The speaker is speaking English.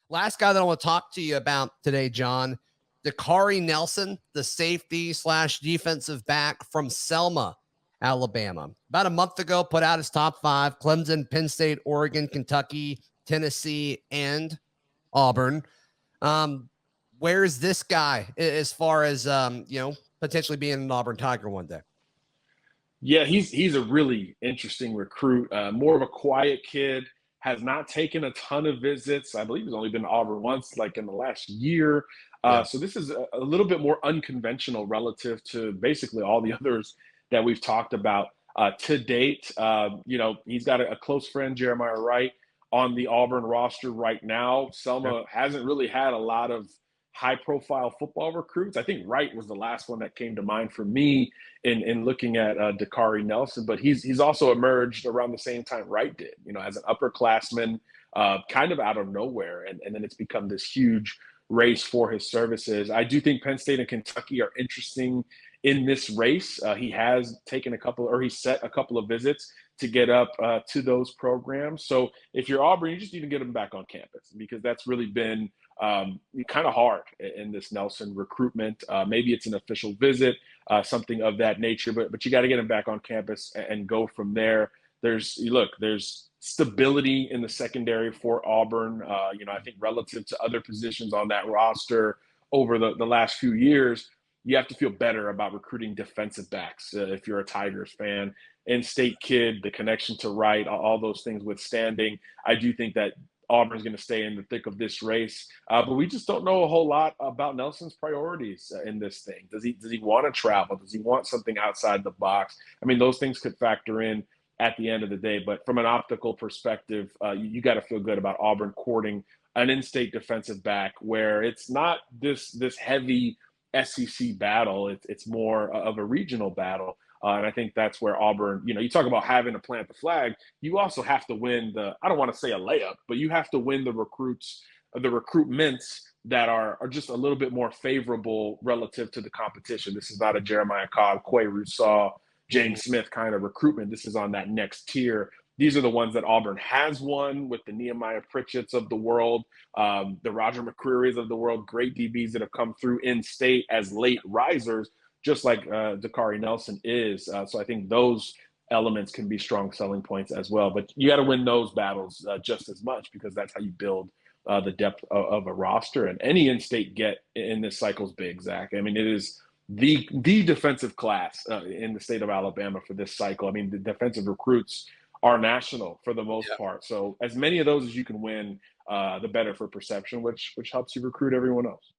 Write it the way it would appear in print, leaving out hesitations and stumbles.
Last guy that I want to talk to you about today, John, DaKaari Nelson, the safety / defensive back from Selma, Alabama. About a month ago, put out his top 5: Clemson, Penn State, Oregon, Kentucky, Tennessee, and Auburn. Where's this guy as far as, potentially being an Auburn Tiger one day? Yeah, he's a really interesting recruit. More of a quiet kid, has not taken a ton of visits. I believe he's only been to Auburn once, like in the last year. Yeah. So this is a little bit more unconventional relative to basically all the others that we've talked about to date. He's got a close friend, Jeremiah Wright, on the Auburn roster right now. Selma hasn't really had a lot of high-profile football recruits. I think Wright was the last one that came to mind for me in looking at DaKaari Nelson, but he's also emerged around the same time Wright did, as an upperclassman, kind of out of nowhere, and then it's become this huge race for his services. I do think Penn State and Kentucky are interesting in this race. He has taken he set a couple of visits to get up to those programs. So if you're Auburn, you just need to get him back on campus, because that's really been kind of hard in this Nelson recruitment. Maybe it's an official visit, something of that nature, but you got to get him back on campus and go from there. There's stability in the secondary for Auburn. I think relative to other positions on that roster over the last few years, you have to feel better about recruiting defensive backs if you're a Tigers fan. In-state kid, the connection to Wright, all those things withstanding, I do think that Auburn's going to stay in the thick of this race, but we just don't know a whole lot about Nelson's priorities in this thing. Does he want to travel? Does he want something outside the box? I mean, those things could factor in at the end of the day, but from an optical perspective, you got to feel good about Auburn courting an in-state defensive back where it's not this heavy SEC battle. It's more of a regional battle. And I think that's where Auburn, you talk about having to plant the flag. You also have to win I don't want to say a layup, but you have to win the recruitments that are just a little bit more favorable relative to the competition. This is not a Jeremiah Cobb, Quay Rousseau, James Smith kind of recruitment. This is on that next tier. These are the ones that Auburn has won with the Nehemiah Pritchett's of the world, the Roger McCreary's of the world, great DBs that have come through in-state as late risers, just like DaKaari Nelson is. So I think those elements can be strong selling points as well. But you got to win those battles just as much, because that's how you build the depth of a roster. And any in-state get in this cycle is big, Zach. I mean, it is the defensive class in the state of Alabama for this cycle. I mean, the defensive recruits are national for the most part. So as many of those as you can win, the better for perception, which helps you recruit everyone else.